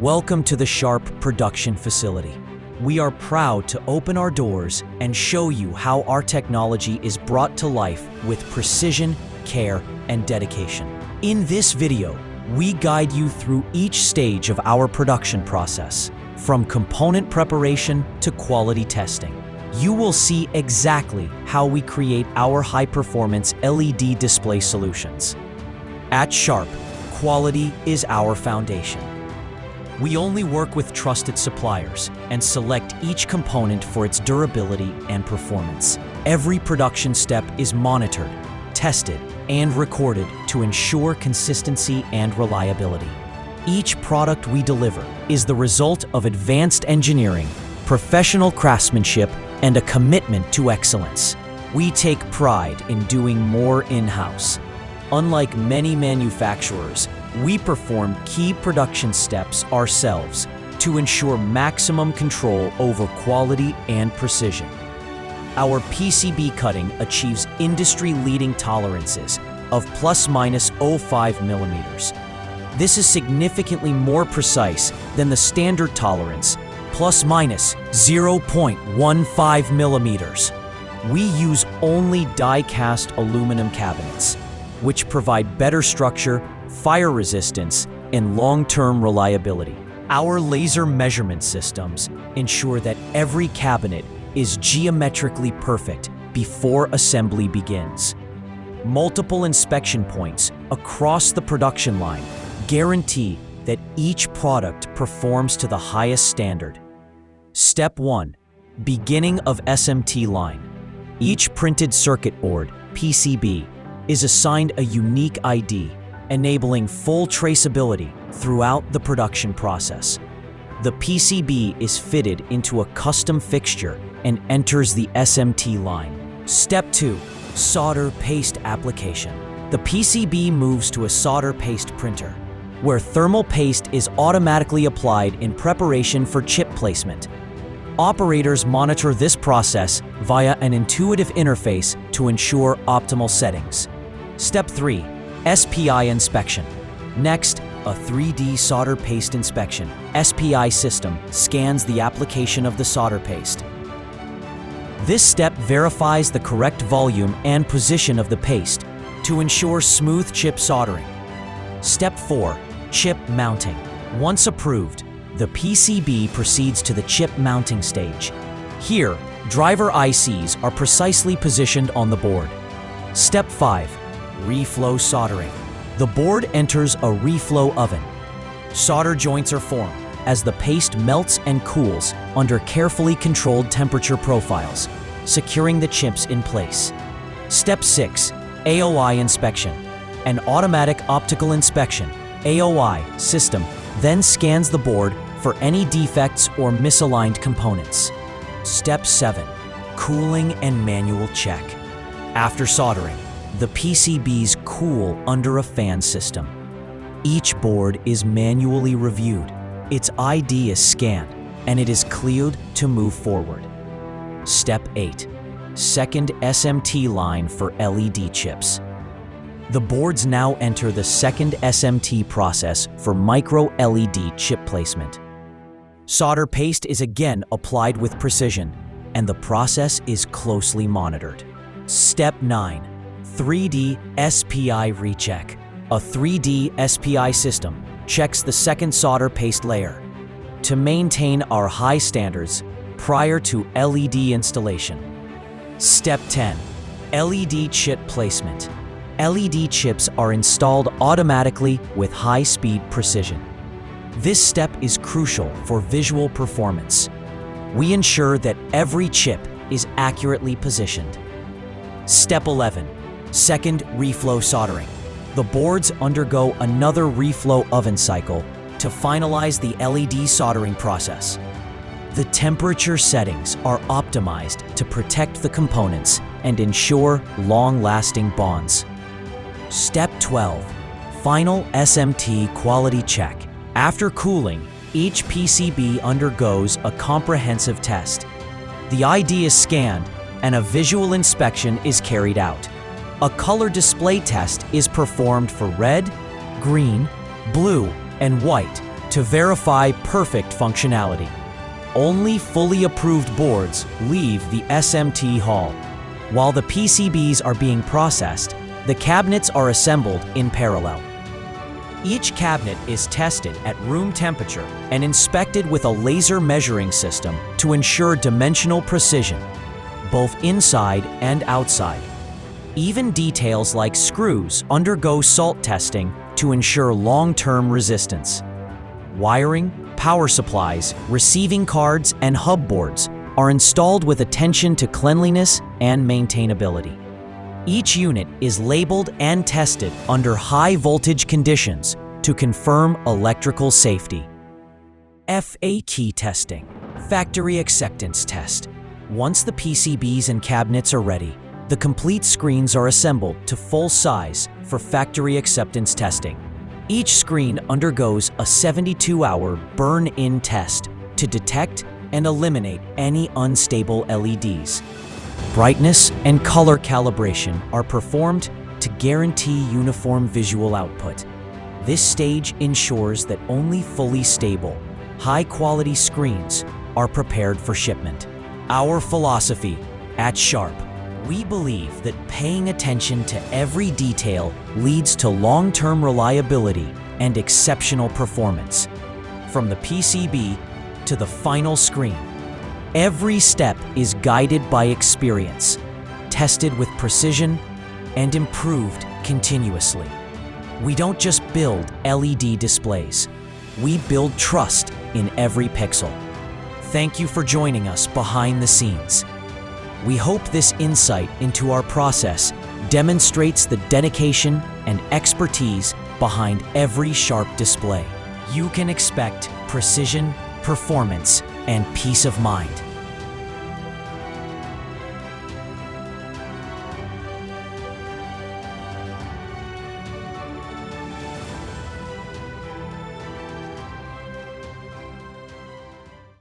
Welcome to the Sharp production facility. We are proud to open our doors and show you how our technology is brought to life with precision, care, and dedication. In this video, we guide you through each stage of our production process, from component preparation to quality testing. You will see exactly how we create our high-performance LED display solutions. At Sharp, quality is our foundation. We only work with trusted suppliers and select each component for its durability and performance. Every production step is monitored, tested, and recorded to ensure consistency and reliability. Each product we deliver is the result of advanced engineering, professional craftsmanship, and a commitment to excellence. We take pride in doing more in-house. Unlike many manufacturers, we perform key production steps ourselves to ensure maximum control over quality and precision. Our PCB cutting achieves industry-leading tolerances of ±0.5 millimeters. This is significantly more precise than the standard tolerance, ±0.15 millimeters. We use only die-cast aluminum cabinets, which provide better structure, fire resistance, and long-term reliability. Our laser measurement systems ensure that every cabinet is geometrically perfect before assembly begins. Multiple inspection points across the production line guarantee that each product performs to the highest standard. Step 1. Beginning of SMT line. Each printed circuit board, PCB, is assigned a unique ID, enabling full traceability throughout the production process. The PCB is fitted into a custom fixture and enters the SMT line. Step 2. Solder paste application. The PCB moves to a solder paste printer, where thermal paste is automatically applied in preparation for chip placement. Operators monitor this process via an intuitive interface to ensure optimal settings. Step 3. SPI inspection. Next, a 3D solder paste inspection. SPI system scans the application of the solder paste. This step verifies the correct volume and position of the paste to ensure smooth chip soldering. Step 4. Chip mounting. Once approved, the PCB proceeds to the chip mounting stage. Here, driver ICs are precisely positioned on the board. Step 5. Reflow soldering. The board enters a reflow oven. Solder joints are formed as the paste melts and cools under carefully controlled temperature profiles, securing the chips in place. Step 6. AOI inspection. An automatic optical inspection (AOI) system then scans the board for any defects or misaligned components. Step 7. Cooling and manual check. After soldering, the PCBs cool under a fan system. Each board is manually reviewed, its ID is scanned, and it is cleared to move forward. Step 8. Second SMT line for LED chips. The boards now enter the second SMT process for micro LED chip placement. Solder paste is again applied with precision, and the process is closely monitored. Step 9. 3D SPI recheck. A 3D SPI system checks the second solder paste layer to maintain our high standards prior to LED installation. Step 10. LED chip placement. LED chips are installed automatically with high-speed precision. This step is crucial for visual performance. We ensure that every chip is accurately positioned. Step 11. Second reflow soldering. The boards undergo another reflow oven cycle to finalize the LED soldering process. The temperature settings are optimized to protect the components and ensure long-lasting bonds. Step 12. Final SMT quality check. After cooling, each PCB undergoes a comprehensive test. The ID is scanned and a visual inspection is carried out. A color display test is performed for red, green, blue, and white to verify perfect functionality. Only fully approved boards leave the SMT hall. While the PCBs are being processed, the cabinets are assembled in parallel. Each cabinet is tested at room temperature and inspected with a laser measuring system to ensure dimensional precision, both inside and outside. Even details like screws undergo salt testing to ensure long-term resistance. Wiring, power supplies, receiving cards, and hub boards are installed with attention to cleanliness and maintainability. Each unit is labeled and tested under high-voltage conditions to confirm electrical safety. FAT testing, factory acceptance test. Once the PCBs and cabinets are ready, the complete screens are assembled to full size for factory acceptance testing. Each screen undergoes a 72-hour burn-in test to detect and eliminate any unstable LEDs. Brightness and color calibration are performed to guarantee uniform visual output. This stage ensures that only fully stable, high-quality screens are prepared for shipment. Our philosophy at Sharp: we believe that paying attention to every detail leads to long-term reliability and exceptional performance. From the PCB to the final screen, every step is guided by experience, tested with precision, and improved continuously. We don't just build LED displays, we build trust in every pixel. Thank you for joining us behind the scenes. We hope this insight into our process demonstrates the dedication and expertise behind every Sharp display. You can expect precision, performance, and peace of mind.